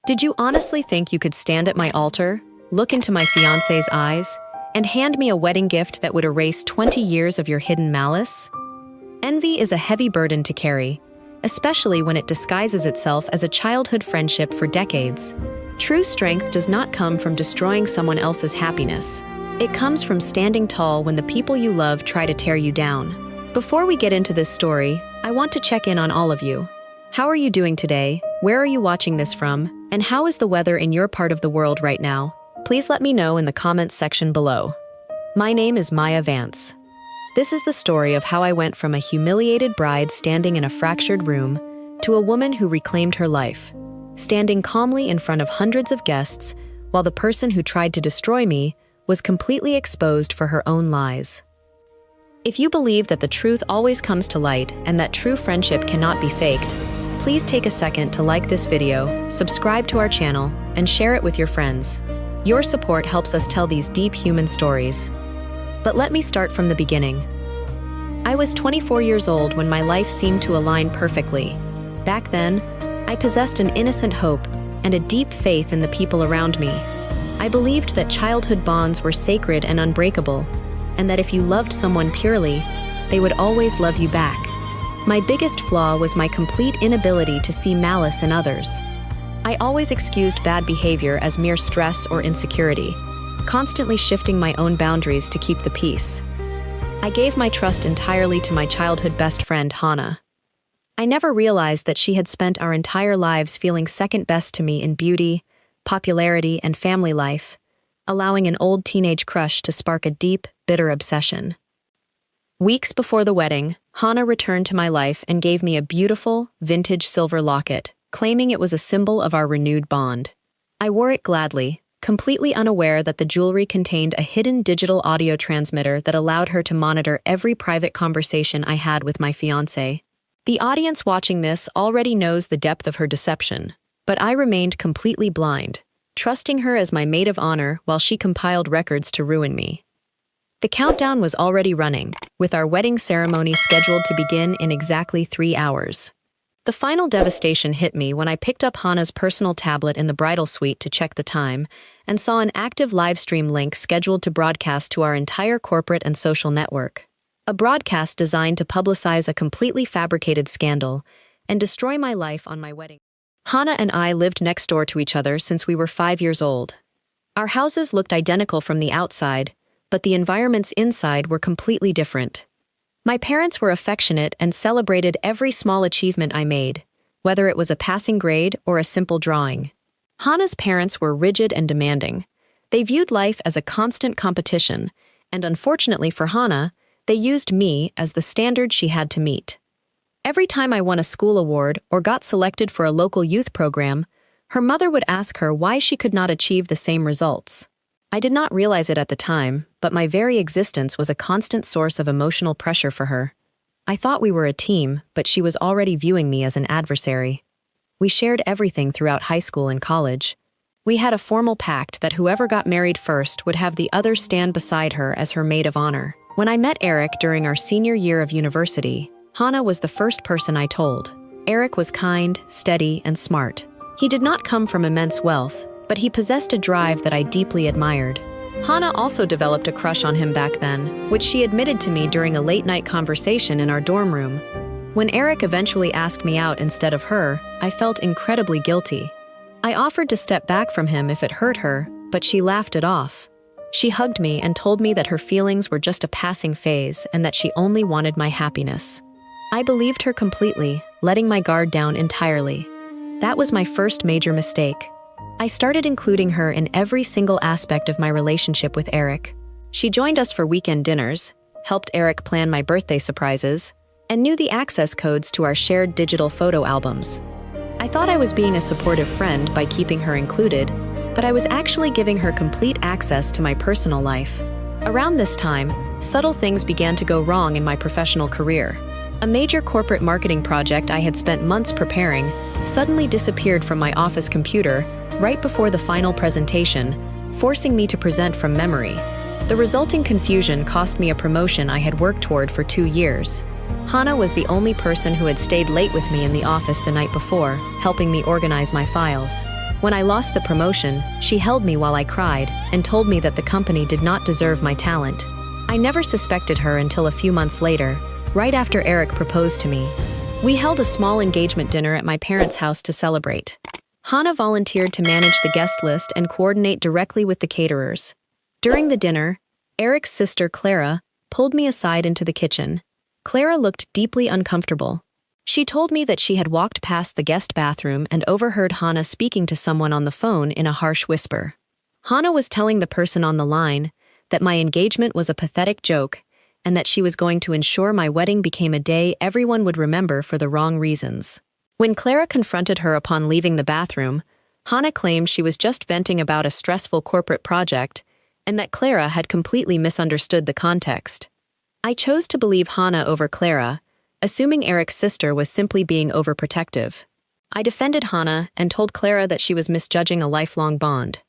Did you honestly think you could stand at my altar, look into my fiancé's eyes, and hand me a wedding gift that would erase 20 years of your hidden malice? Envy is a heavy burden to carry, especially when it disguises itself as a childhood friendship for decades. True strength does not come from destroying someone else's happiness. It comes from standing tall when the people you love try to tear you down. Before we get into this story, I want to check in on all of you. How are you doing today? Where are you watching this from? And how is the weather in your part of the world right now? Please let me know in the comments section below. My name is Maya Vance. This is the story of how I went from a humiliated bride standing in a fractured room to a woman who reclaimed her life, standing calmly in front of hundreds of guests while the person who tried to destroy me was completely exposed for her own lies. If you believe that the truth always comes to light and that true friendship cannot be faked, please take a second to like this video, subscribe to our channel, and share it with your friends. Your support helps us tell these deep human stories. But let me start from the beginning. I was 24 years old when my life seemed to align perfectly. Back then, I possessed an innocent hope and a deep faith in the people around me. I believed that childhood bonds were sacred and unbreakable, and that if you loved someone purely, they would always love you back. My biggest flaw was my complete inability to see malice in others. I always excused bad behavior as mere stress or insecurity, constantly shifting my own boundaries to keep the peace. I gave my trust entirely to my childhood best friend, Hannah. I never realized that she had spent our entire lives feeling second best to me in beauty, popularity, and family life, allowing an old teenage crush to spark a deep, bitter obsession. Weeks before the wedding, Hannah returned to my life and gave me a beautiful, vintage silver locket, claiming it was a symbol of our renewed bond. I wore it gladly, completely unaware that the jewelry contained a hidden digital audio transmitter that allowed her to monitor every private conversation I had with my fiancé. The audience watching this already knows the depth of her deception, but I remained completely blind, trusting her as my maid of honor while she compiled records to ruin me. The countdown was already running, with our wedding ceremony scheduled to begin in exactly 3 hours. The final devastation hit me when I picked up Hannah's personal tablet in the bridal suite to check the time and saw an active livestream link scheduled to broadcast to our entire corporate and social network. A broadcast designed to publicize a completely fabricated scandal and destroy my life on my wedding. Hannah and I lived next door to each other since we were 5 years old. Our houses looked identical from the outside, but the environments inside were completely different. My parents were affectionate and celebrated every small achievement I made, whether it was a passing grade or a simple drawing. Hannah's parents were rigid and demanding. They viewed life as a constant competition, and unfortunately for Hannah, they used me as the standard she had to meet. Every time I won a school award or got selected for a local youth program, her mother would ask her why she could not achieve the same results. I did not realize it at the time, but my very existence was a constant source of emotional pressure for her. I thought we were a team, but she was already viewing me as an adversary. We shared everything throughout high school and college. We had a formal pact that whoever got married first would have the other stand beside her as her maid of honor. When I met Eric during our senior year of university, Hannah was the first person I told. Eric was kind, steady, and smart. He did not come from immense wealth, but he possessed a drive that I deeply admired. Hannah also developed a crush on him back then, which she admitted to me during a late-night conversation in our dorm room. When Eric eventually asked me out instead of her, I felt incredibly guilty. I offered to step back from him if it hurt her, but she laughed it off. She hugged me and told me that her feelings were just a passing phase and that she only wanted my happiness. I believed her completely, letting my guard down entirely. That was my first major mistake. I started including her in every single aspect of my relationship with Eric. She joined us for weekend dinners, helped Eric plan my birthday surprises, and knew the access codes to our shared digital photo albums. I thought I was being a supportive friend by keeping her included, but I was actually giving her complete access to my personal life. Around this time, subtle things began to go wrong in my professional career. A major corporate marketing project I had spent months preparing suddenly disappeared from my office computer right before the final presentation, forcing me to present from memory. The resulting confusion cost me a promotion I had worked toward for 2 years. Hannah was the only person who had stayed late with me in the office the night before, helping me organize my files. When I lost the promotion, she held me while I cried and told me that the company did not deserve my talent. I never suspected her until a few months later, right after Eric proposed to me. We held a small engagement dinner at my parents' house to celebrate. Hannah volunteered to manage the guest list and coordinate directly with the caterers. During the dinner, Eric's sister, Clara, pulled me aside into the kitchen. Clara looked deeply uncomfortable. She told me that she had walked past the guest bathroom and overheard Hannah speaking to someone on the phone in a harsh whisper. Hannah was telling the person on the line that my engagement was a pathetic joke and that she was going to ensure my wedding became a day everyone would remember for the wrong reasons. When Clara confronted her upon leaving the bathroom, Hannah claimed she was just venting about a stressful corporate project and that Clara had completely misunderstood the context. I chose to believe Hannah over Clara, assuming Eric's sister was simply being overprotective. I defended Hannah and told Clara that she was misjudging a lifelong bond.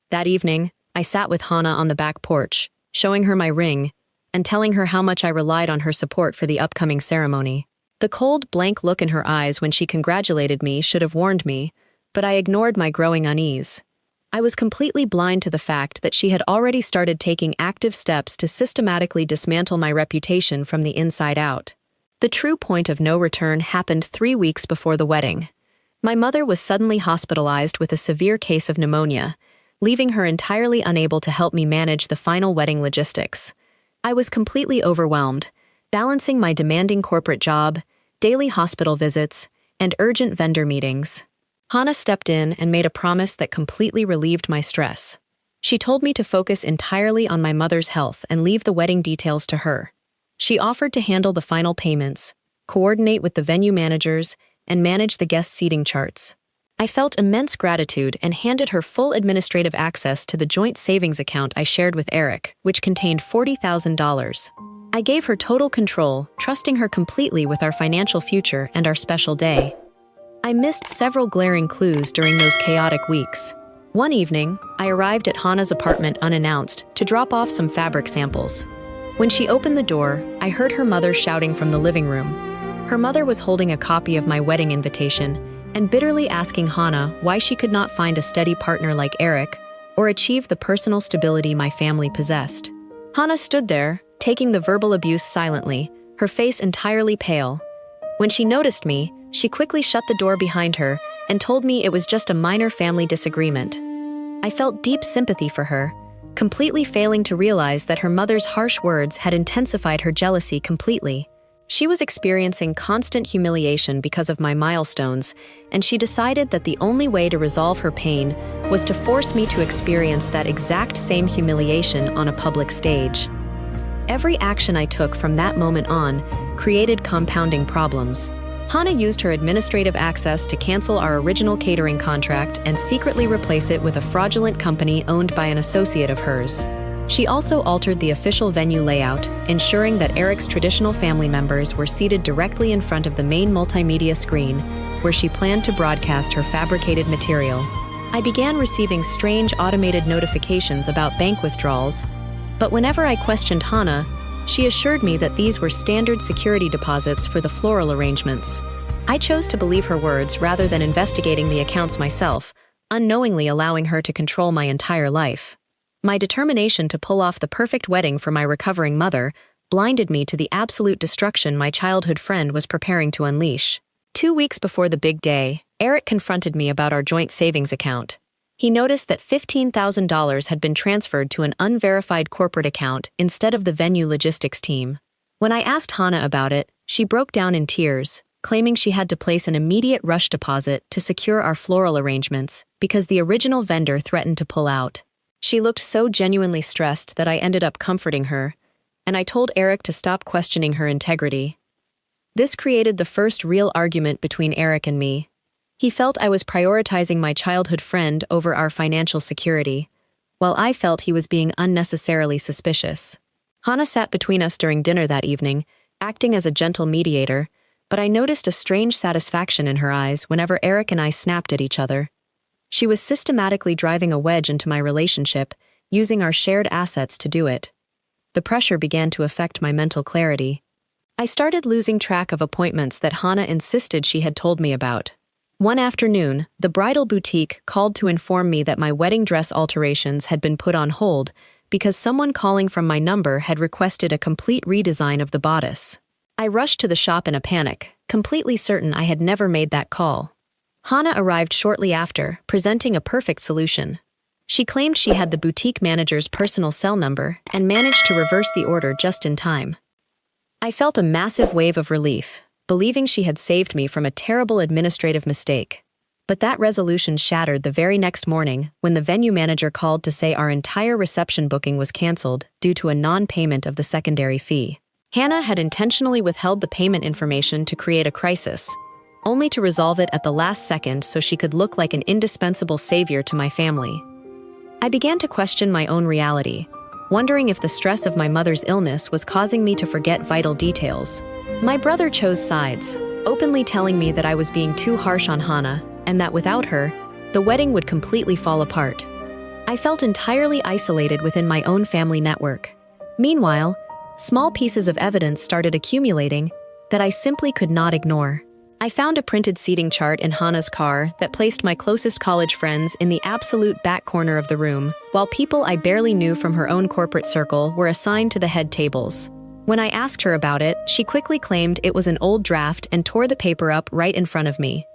That evening, I sat with Hannah on the back porch, showing her my ring and telling her how much I relied on her support for the upcoming ceremony. The cold, blank look in her eyes when she congratulated me should have warned me, but I ignored my growing unease. I was completely blind to the fact that she had already started taking active steps to systematically dismantle my reputation from the inside out. The true point of no return happened 3 weeks before the wedding. My mother was suddenly hospitalized with a severe case of pneumonia, leaving her entirely unable to help me manage the final wedding logistics. I was completely overwhelmed, balancing my demanding corporate job, daily hospital visits, and urgent vendor meetings. Hannah stepped in and made a promise that completely relieved my stress. She told me to focus entirely on my mother's health and leave the wedding details to her. She offered to handle the final payments, coordinate with the venue managers, and manage the guest seating charts. I felt immense gratitude and handed her full administrative access to the joint savings account I shared with Eric, which contained $40,000. I gave her total control, trusting her completely with our financial future and our special day. I missed several glaring clues during those chaotic weeks. One evening, I arrived at Hannah's apartment unannounced to drop off some fabric samples. When she opened the door, I heard her mother shouting from the living room. Her mother was holding a copy of my wedding invitation and bitterly asking Hannah why she could not find a steady partner like Eric or achieve the personal stability my family possessed. Hannah stood there, taking the verbal abuse silently, her face entirely pale. When she noticed me, she quickly shut the door behind her and told me it was just a minor family disagreement. I felt deep sympathy for her, completely failing to realize that her mother's harsh words had intensified her jealousy completely. She was experiencing constant humiliation because of my milestones, and she decided that the only way to resolve her pain was to force me to experience that exact same humiliation on a public stage. Every action I took from that moment on created compounding problems. Hannah used her administrative access to cancel our original catering contract and secretly replace it with a fraudulent company owned by an associate of hers. She also altered the official venue layout, ensuring that Eric's traditional family members were seated directly in front of the main multimedia screen, where she planned to broadcast her fabricated material. I began receiving strange automated notifications about bank withdrawals, but whenever I questioned Hannah, she assured me that these were standard security deposits for the floral arrangements. I chose to believe her words rather than investigating the accounts myself, unknowingly allowing her to control my entire life. My determination to pull off the perfect wedding for my recovering mother blinded me to the absolute destruction my childhood friend was preparing to unleash. 2 weeks before the big day, Eric confronted me about our joint savings account. He noticed that $15,000 had been transferred to an unverified corporate account instead of the venue logistics team. When I asked Hannah about it, she broke down in tears, claiming she had to place an immediate rush deposit to secure our floral arrangements because the original vendor threatened to pull out. She looked so genuinely stressed that I ended up comforting her, and I told Eric to stop questioning her integrity. This created the first real argument between Eric and me. He felt I was prioritizing my childhood friend over our financial security, while I felt he was being unnecessarily suspicious. Hannah sat between us during dinner that evening, acting as a gentle mediator, but I noticed a strange satisfaction in her eyes whenever Eric and I snapped at each other. She was systematically driving a wedge into my relationship, using our shared assets to do it. The pressure began to affect my mental clarity. I started losing track of appointments that Hannah insisted she had told me about. One afternoon, the bridal boutique called to inform me that my wedding dress alterations had been put on hold because someone calling from my number had requested a complete redesign of the bodice. I rushed to the shop in a panic, completely certain I had never made that call. Hannah arrived shortly after, presenting a perfect solution. She claimed she had the boutique manager's personal cell number and managed to reverse the order just in time. I felt a massive wave of relief, believing she had saved me from a terrible administrative mistake. But that resolution shattered the very next morning when the venue manager called to say our entire reception booking was canceled due to a non-payment of the secondary fee. Hannah had intentionally withheld the payment information to create a crisis, only to resolve it at the last second so she could look like an indispensable savior to my family. I began to question my own reality, wondering if the stress of my mother's illness was causing me to forget vital details. My brother chose sides, openly telling me that I was being too harsh on Hannah and that without her, the wedding would completely fall apart. I felt entirely isolated within my own family network. Meanwhile, small pieces of evidence started accumulating that I simply could not ignore. I found a printed seating chart in Hannah's car that placed my closest college friends in the absolute back corner of the room, while people I barely knew from her own corporate circle were assigned to the head tables. When I asked her about it, she quickly claimed it was an old draft and tore the paper up right in front of me.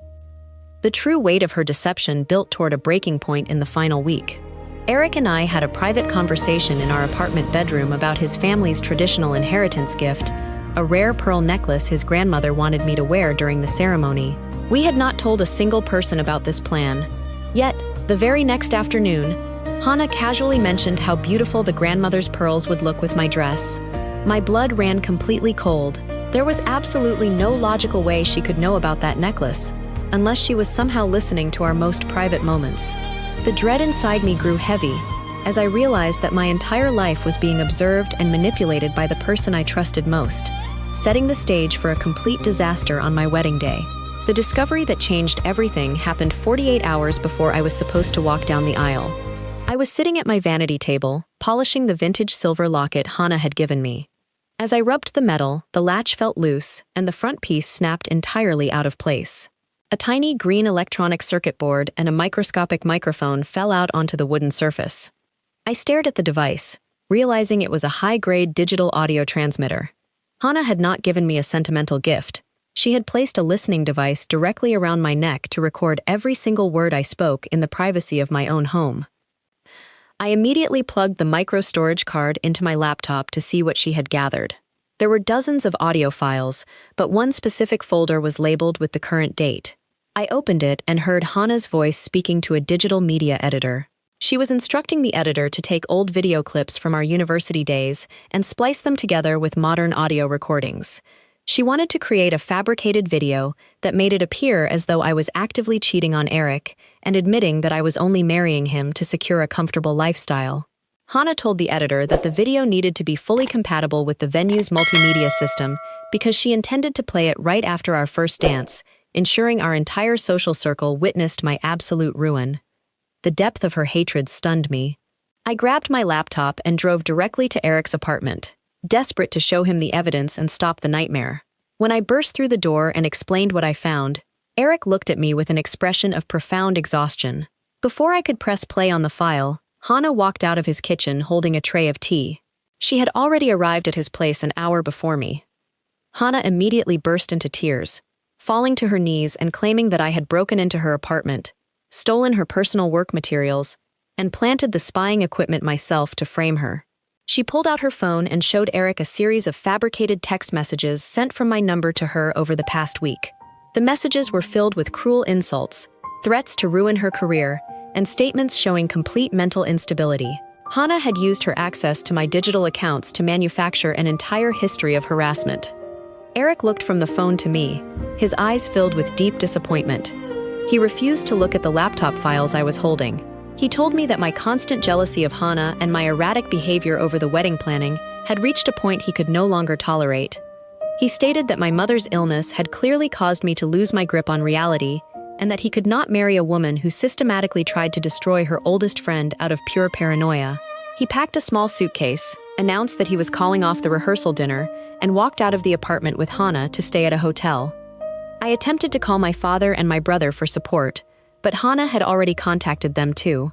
The true weight of her deception built toward a breaking point in the final week. Eric and I had a private conversation in our apartment bedroom about his family's traditional inheritance gift, a rare pearl necklace his grandmother wanted me to wear during the ceremony. We had not told a single person about this plan. Yet, the very next afternoon, Hannah casually mentioned how beautiful the grandmother's pearls would look with my dress. My blood ran completely cold. There was absolutely no logical way she could know about that necklace, unless she was somehow listening to our most private moments. The dread inside me grew heavy, as I realized that my entire life was being observed and manipulated by the person I trusted most, setting the stage for a complete disaster on my wedding day. The discovery that changed everything happened 48 hours before I was supposed to walk down the aisle. I was sitting at my vanity table, polishing the vintage silver locket Hannah had given me. As I rubbed the metal, the latch felt loose, and the front piece snapped entirely out of place. A tiny green electronic circuit board and a microscopic microphone fell out onto the wooden surface. I stared at the device, realizing it was a high-grade digital audio transmitter. Hannah had not given me a sentimental gift. She had placed a listening device directly around my neck to record every single word I spoke in the privacy of my own home. I immediately plugged the micro storage card into my laptop to see what she had gathered. There were dozens of audio files, but one specific folder was labeled with the current date. I opened it and heard Hannah's voice speaking to a digital media editor. She was instructing the editor to take old video clips from our university days and splice them together with modern audio recordings. She wanted to create a fabricated video that made it appear as though I was actively cheating on Eric and admitting that I was only marrying him to secure a comfortable lifestyle. Hannah told the editor that the video needed to be fully compatible with the venue's multimedia system because she intended to play it right after our first dance, ensuring our entire social circle witnessed my absolute ruin. The depth of her hatred stunned me. I grabbed my laptop and drove directly to Eric's apartment, desperate to show him the evidence and stop the nightmare. When I burst through the door and explained what I found, Eric looked at me with an expression of profound exhaustion. Before I could press play on the file, Hannah walked out of his kitchen holding a tray of tea. She had already arrived at his place an hour before me. Hannah immediately burst into tears, falling to her knees and claiming that I had broken into her apartment, stolen her personal work materials, and planted the spying equipment myself to frame her. She pulled out her phone and showed Eric a series of fabricated text messages sent from my number to her over the past week. The messages were filled with cruel insults, threats to ruin her career, and statements showing complete mental instability. Hannah had used her access to my digital accounts to manufacture an entire history of harassment. Eric looked from the phone to me, his eyes filled with deep disappointment. He refused to look at the laptop files I was holding. He told me that my constant jealousy of Hannah and my erratic behavior over the wedding planning had reached a point he could no longer tolerate. He stated that my mother's illness had clearly caused me to lose my grip on reality, and that he could not marry a woman who systematically tried to destroy her oldest friend out of pure paranoia. He packed a small suitcase, announced that he was calling off the rehearsal dinner, and walked out of the apartment with Hannah to stay at a hotel. I attempted to call my father and my brother for support, but Hannah had already contacted them too.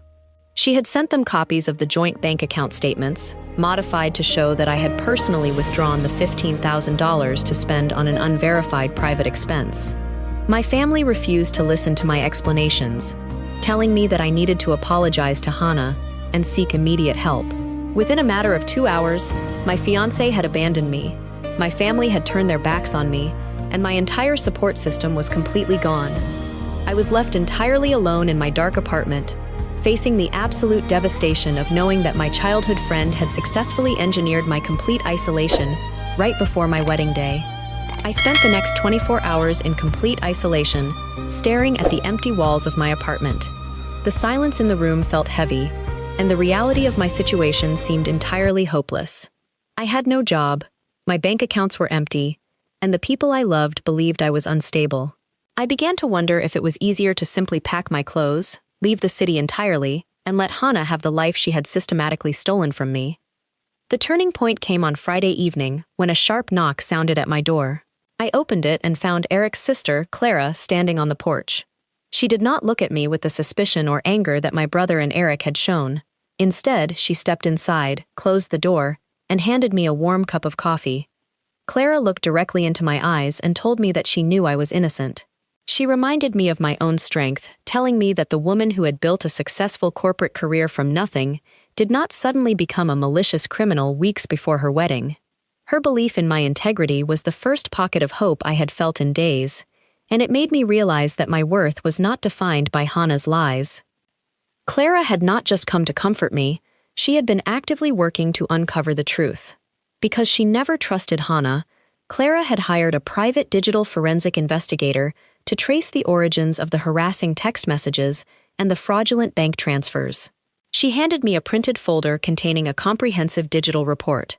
She had sent them copies of the joint bank account statements, modified to show that I had personally withdrawn the $15,000 to spend on an unverified private expense. My family refused to listen to my explanations, telling me that I needed to apologize to Hannah and seek immediate help. Within a matter of 2 hours, my fiancé had abandoned me, my family had turned their backs on me, and my entire support system was completely gone. I was left entirely alone in my dark apartment, facing the absolute devastation of knowing that my childhood friend had successfully engineered my complete isolation right before my wedding day. I spent the next 24 hours in complete isolation, staring at the empty walls of my apartment. The silence in the room felt heavy, and the reality of my situation seemed entirely hopeless. I had no job, my bank accounts were empty, and the people I loved believed I was unstable. I began to wonder if it was easier to simply pack my clothes, leave the city entirely, and let Hannah have the life she had systematically stolen from me. The turning point came on Friday evening when a sharp knock sounded at my door. I opened it and found Eric's sister, Clara, standing on the porch. She did not look at me with the suspicion or anger that my brother and Eric had shown. Instead, she stepped inside, closed the door, and handed me a warm cup of coffee. Clara looked directly into my eyes and told me that she knew I was innocent. She reminded me of my own strength, telling me that the woman who had built a successful corporate career from nothing did not suddenly become a malicious criminal weeks before her wedding. Her belief in my integrity was the first pocket of hope I had felt in days, and it made me realize that my worth was not defined by Hannah's lies. Clara had not just come to comfort me, she had been actively working to uncover the truth. Because she never trusted Hannah, Clara had hired a private digital forensic investigator to trace the origins of the harassing text messages and the fraudulent bank transfers. She handed me a printed folder containing a comprehensive digital report.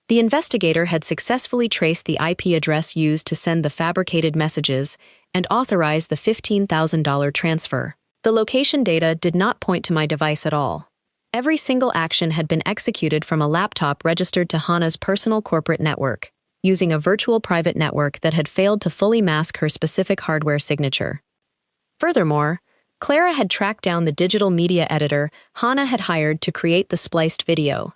The investigator had successfully traced the IP address used to send the fabricated messages and authorized the $15,000 transfer. The location data did not point to my device at all. Every single action had been executed from a laptop registered to Hannah's personal corporate network, using a virtual private network that had failed to fully mask her specific hardware signature. Furthermore, Clara had tracked down the digital media editor Hannah had hired to create the spliced video.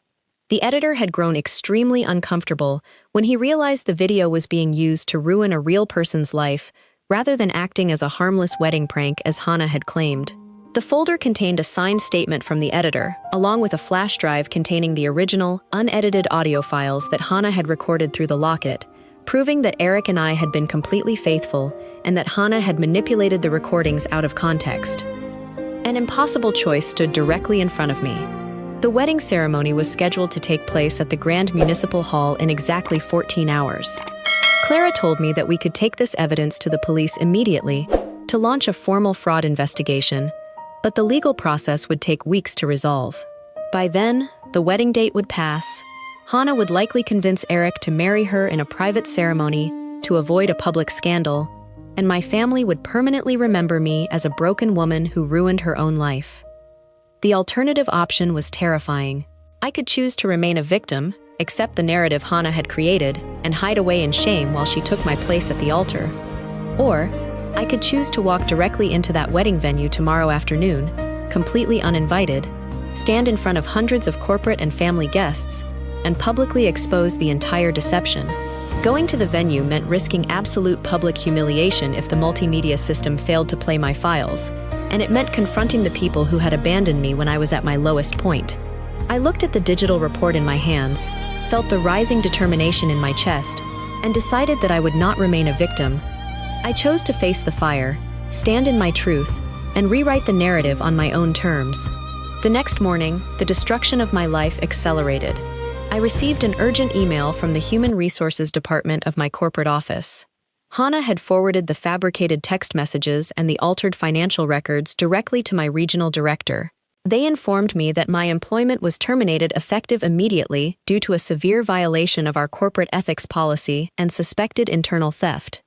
The editor had grown extremely uncomfortable when he realized the video was being used to ruin a real person's life rather than acting as a harmless wedding prank as Hannah had claimed. The folder contained a signed statement from the editor, along with a flash drive containing the original, unedited audio files that Hannah had recorded through the locket, proving that Eric and I had been completely faithful and that Hannah had manipulated the recordings out of context. An impossible choice stood directly in front of me. The wedding ceremony was scheduled to take place at the Grand Municipal Hall in exactly 14 hours. Clara told me that we could take this evidence to the police immediately to launch a formal fraud investigation, but the legal process would take weeks to resolve. By then, the wedding date would pass. Hannah would likely convince Eric to marry her in a private ceremony to avoid a public scandal, and my family would permanently remember me as a broken woman who ruined her own life. The alternative option was terrifying. I could choose to remain a victim, accept the narrative Hannah had created, and hide away in shame while she took my place at the altar. Or, I could choose to walk directly into that wedding venue tomorrow afternoon, completely uninvited, stand in front of hundreds of corporate and family guests, and publicly expose the entire deception. Going to the venue meant risking absolute public humiliation if the multimedia system failed to play my files, and it meant confronting the people who had abandoned me when I was at my lowest point. I looked at the digital report in my hands, felt the rising determination in my chest, and decided that I would not remain a victim. I chose to face the fire, stand in my truth, and rewrite the narrative on my own terms. The next morning, the destruction of my life accelerated. I received an urgent email from the Human Resources Department of my corporate office. Hannah had forwarded the fabricated text messages and the altered financial records directly to my regional director. They informed me that my employment was terminated effective immediately due to a severe violation of our corporate ethics policy and suspected internal theft.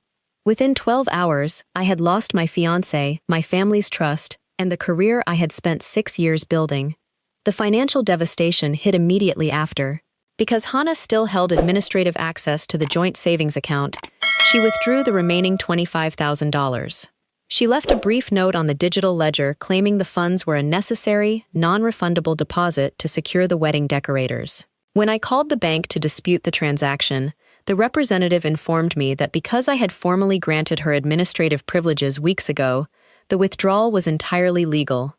Within 12 hours, I had lost my fiancé, my family's trust, and the career I had spent 6 years building. The financial devastation hit immediately after. Because Hannah still held administrative access to the joint savings account, She withdrew the remaining $25,000. She left a brief note on the digital ledger claiming the funds were a necessary, non-refundable deposit to secure the wedding decorators. When I called the bank to dispute the transaction, the representative informed me that because I had formally granted her administrative privileges weeks ago, the withdrawal was entirely legal.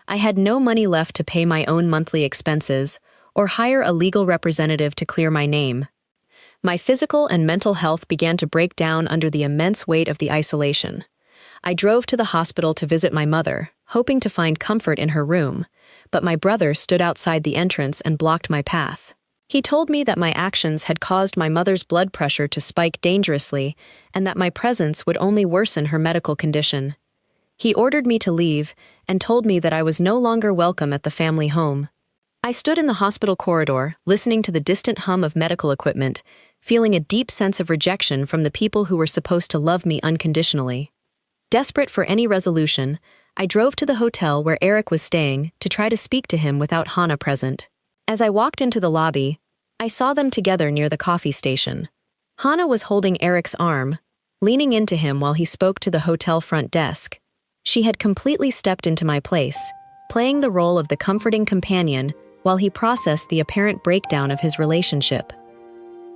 I had no money left to pay my own monthly expenses or hire a legal representative to clear my name. My physical and mental health began to break down under the immense weight of the isolation. I drove to the hospital to visit my mother, hoping to find comfort in her room, but my brother stood outside the entrance and blocked my path. He told me that my actions had caused my mother's blood pressure to spike dangerously and that my presence would only worsen her medical condition. He ordered me to leave and told me that I was no longer welcome at the family home. I stood in the hospital corridor, listening to the distant hum of medical equipment, feeling a deep sense of rejection from the people who were supposed to love me unconditionally. Desperate for any resolution, I drove to the hotel where Eric was staying to try to speak to him without Hannah present. As I walked into the lobby, I saw them together near the coffee station. Hannah was holding Eric's arm, leaning into him while he spoke to the hotel front desk. She had completely stepped into my place, playing the role of the comforting companion while he processed the apparent breakdown of his relationship.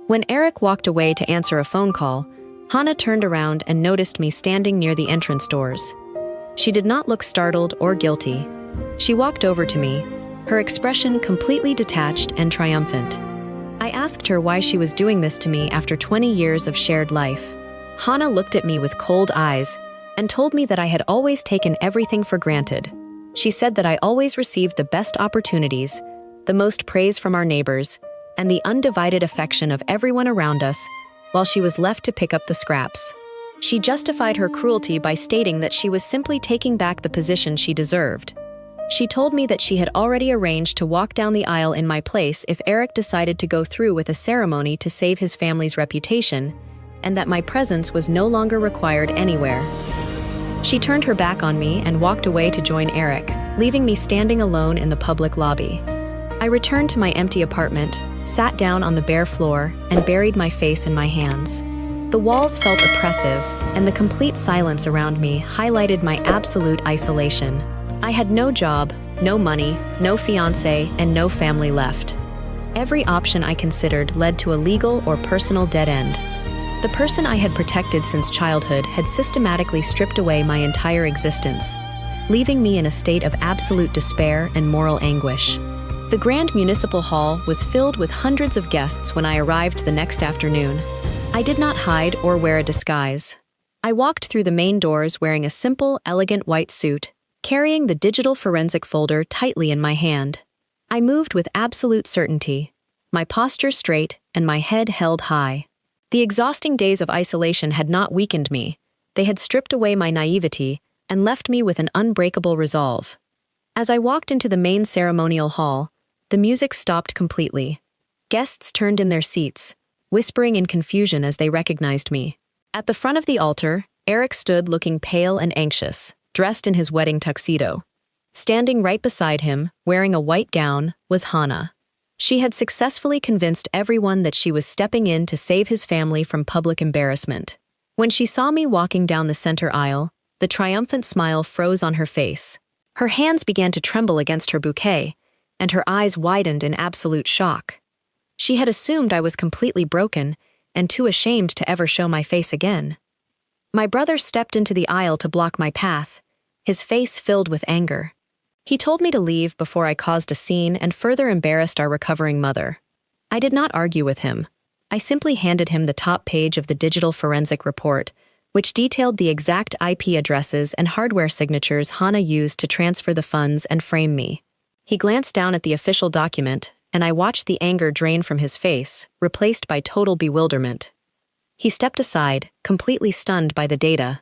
When Eric walked away to answer a phone call, Hannah turned around and noticed me standing near the entrance doors. She did not look startled or guilty. She walked over to me, her expression completely detached and triumphant. I asked her why she was doing this to me after 20 years of shared life. Hannah looked at me with cold eyes and told me that I had always taken everything for granted. She said that I always received the best opportunities, the most praise from our neighbors, and the undivided affection of everyone around us, while she was left to pick up the scraps. She justified her cruelty by stating that she was simply taking back the position she deserved. She told me that she had already arranged to walk down the aisle in my place if Eric decided to go through with a ceremony to save his family's reputation, and that my presence was no longer required anywhere. She turned her back on me and walked away to join Eric, leaving me standing alone in the public lobby. I returned to my empty apartment, sat down on the bare floor, and buried my face in my hands. The walls felt oppressive, and the complete silence around me highlighted my absolute isolation. I had no job, no money, no fiancé, and no family left. Every option I considered led to a legal or personal dead end. The person I had protected since childhood had systematically stripped away my entire existence, leaving me in a state of absolute despair and moral anguish. The Grand Municipal Hall was filled with hundreds of guests when I arrived the next afternoon. I did not hide or wear a disguise. I walked through the main doors wearing a simple, elegant white suit, carrying the digital forensic folder tightly in my hand. I moved with absolute certainty, my posture straight and my head held high. The exhausting days of isolation had not weakened me. They had stripped away my naivety and left me with an unbreakable resolve. As I walked into the main ceremonial hall, the music stopped completely. Guests turned in their seats, whispering in confusion as they recognized me. At the front of the altar, Eric stood looking pale and anxious, dressed in his wedding tuxedo. Standing right beside him, wearing a white gown, was Hannah. She had successfully convinced everyone that she was stepping in to save his family from public embarrassment. When she saw me walking down the center aisle, the triumphant smile froze on her face. Her hands began to tremble against her bouquet, and her eyes widened in absolute shock. She had assumed I was completely broken and too ashamed to ever show my face again. My brother stepped into the aisle to block my path, his face filled with anger. He told me to leave before I caused a scene and further embarrassed our recovering mother. I did not argue with him. I simply handed him the top page of the digital forensic report, which detailed the exact IP addresses and hardware signatures Hannah used to transfer the funds and frame me. He glanced down at the official document, and I watched the anger drain from his face, replaced by total bewilderment. He stepped aside, completely stunned by the data.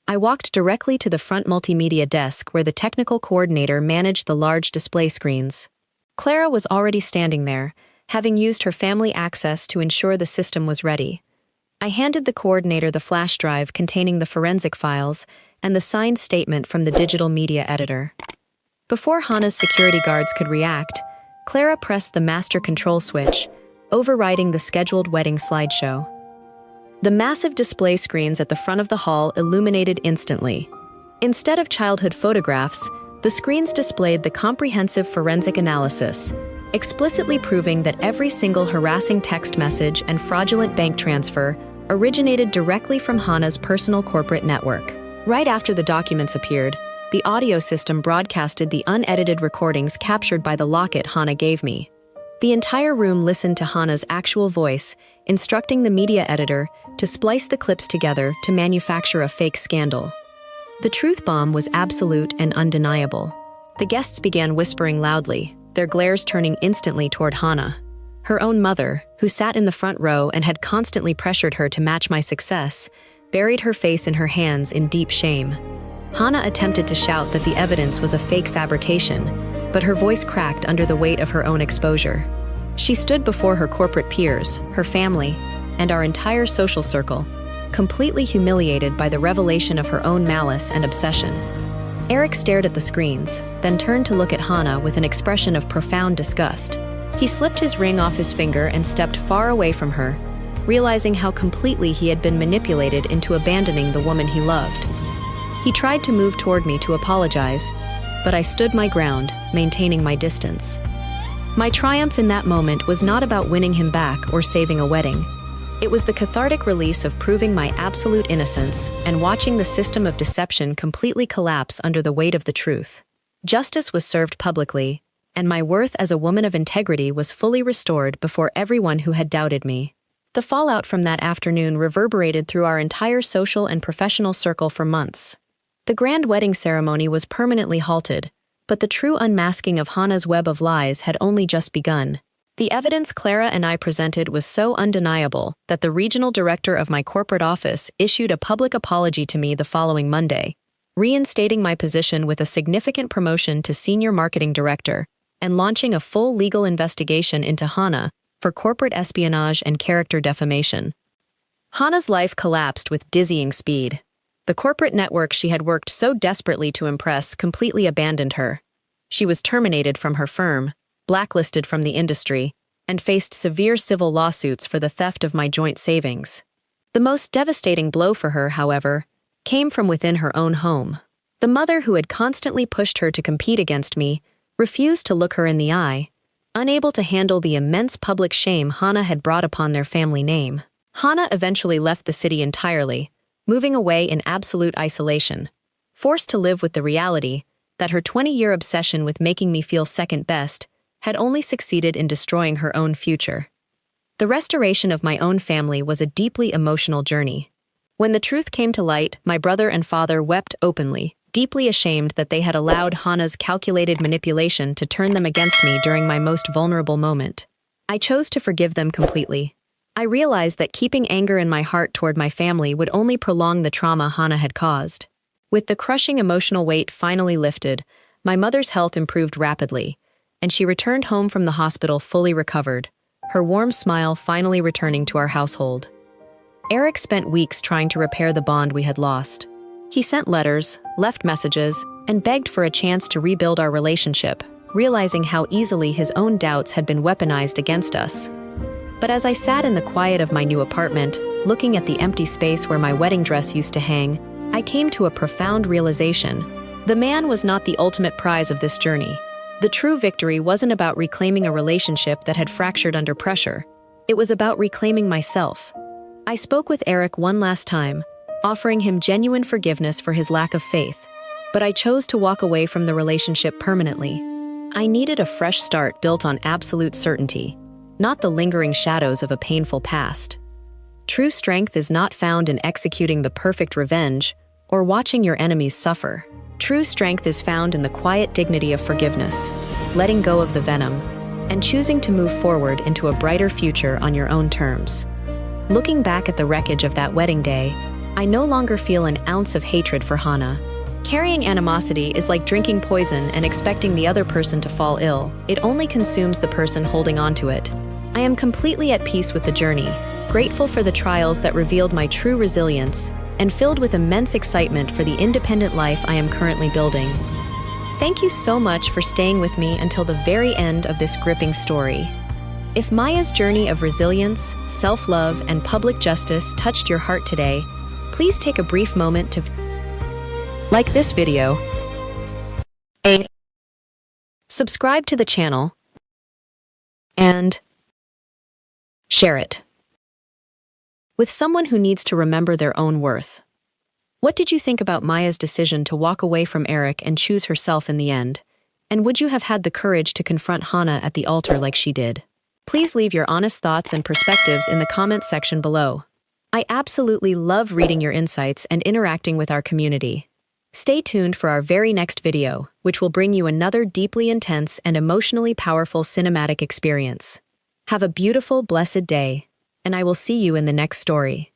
I walked directly to the front multimedia desk where the technical coordinator managed the large display screens. Clara was already standing there, having used her family access to ensure the system was ready. I handed the coordinator the flash drive containing the forensic files and the signed statement from the digital media editor. Before Hannah's security guards could react, Clara pressed the master control switch, overriding the scheduled wedding slideshow. The massive display screens at the front of the hall illuminated instantly. Instead of childhood photographs, the screens displayed the comprehensive forensic analysis, explicitly proving that every single harassing text message and fraudulent bank transfer originated directly from Hannah's personal corporate network. Right after the documents appeared, the audio system broadcasted the unedited recordings captured by the locket Hannah gave me. The entire room listened to Hannah's actual voice, instructing the media editor to splice the clips together to manufacture a fake scandal. The truth bomb was absolute and undeniable. The guests began whispering loudly, their glares turning instantly toward Hannah. Her own mother, who sat in the front row and had constantly pressured her to match my success, buried her face in her hands in deep shame. Hannah attempted to shout that the evidence was a fake fabrication, but her voice cracked under the weight of her own exposure. She stood before her corporate peers, her family, and our entire social circle, completely humiliated by the revelation of her own malice and obsession. Eric stared at the screens, then turned to look at Hannah with an expression of profound disgust. He slipped his ring off his finger and stepped far away from her, realizing how completely he had been manipulated into abandoning the woman he loved. He tried to move toward me to apologize, but I stood my ground, maintaining my distance. My triumph in that moment was not about winning him back or saving a wedding. It was the cathartic release of proving my absolute innocence and watching the system of deception completely collapse under the weight of the truth. Justice was served publicly, and my worth as a woman of integrity was fully restored before everyone who had doubted me. The fallout from that afternoon reverberated through our entire social and professional circle for months. The grand wedding ceremony was permanently halted, but the true unmasking of Hannah's web of lies had only just begun. The evidence Clara and I presented was so undeniable that the regional director of my corporate office issued a public apology to me the following Monday, reinstating my position with a significant promotion to senior marketing director and launching a full legal investigation into Hannah for corporate espionage and character defamation. Hannah's life collapsed with dizzying speed. The corporate network she had worked so desperately to impress completely abandoned her. She was terminated from her firm, blacklisted from the industry, and faced severe civil lawsuits for the theft of my joint savings. The most devastating blow for her, however, came from within her own home. The mother who had constantly pushed her to compete against me refused to look her in the eye, unable to handle the immense public shame Hannah had brought upon their family name. Hannah eventually left the city entirely, moving away in absolute isolation, forced to live with the reality that her 20-year obsession with making me feel second best had only succeeded in destroying her own future. The restoration of my own family was a deeply emotional journey. When the truth came to light, my brother and father wept openly, deeply ashamed that they had allowed Hannah's calculated manipulation to turn them against me during my most vulnerable moment. I chose to forgive them completely. I realized that keeping anger in my heart toward my family would only prolong the trauma Hannah had caused. With the crushing emotional weight finally lifted, my mother's health improved rapidly, and she returned home from the hospital fully recovered, her warm smile finally returning to our household. Eric spent weeks trying to repair the bond we had lost. He sent letters, left messages, and begged for a chance to rebuild our relationship, realizing how easily his own doubts had been weaponized against us. But as I sat in the quiet of my new apartment, looking at the empty space where my wedding dress used to hang, I came to a profound realization. The man was not the ultimate prize of this journey. The true victory wasn't about reclaiming a relationship that had fractured under pressure. It was about reclaiming myself. I spoke with Eric one last time, offering him genuine forgiveness for his lack of faith, but I chose to walk away from the relationship permanently. I needed a fresh start built on absolute certainty, not the lingering shadows of a painful past. True strength is not found in executing the perfect revenge or watching your enemies suffer. True strength is found in the quiet dignity of forgiveness, letting go of the venom, and choosing to move forward into a brighter future on your own terms. Looking back at the wreckage of that wedding day, I no longer feel an ounce of hatred for Hannah. Carrying animosity is like drinking poison and expecting the other person to fall ill. It only consumes the person holding on to it. I am completely at peace with the journey, grateful for the trials that revealed my true resilience, and filled with immense excitement for the independent life I am currently building. Thank you so much for staying with me until the very end of this gripping story. If Maya's journey of resilience, self-love, and public justice touched your heart today, please take a brief moment to like this video, subscribe to the channel, and share it with someone who needs to remember their own worth. What did you think about Maya's decision to walk away from Eric and choose herself in the end? And would you have had the courage to confront Hannah at the altar like she did? Please leave your honest thoughts and perspectives in the comments section below. I absolutely love reading your insights and interacting with our community. Stay tuned for our very next video, which will bring you another deeply intense and emotionally powerful cinematic experience. Have a beautiful, blessed day, and I will see you in the next story.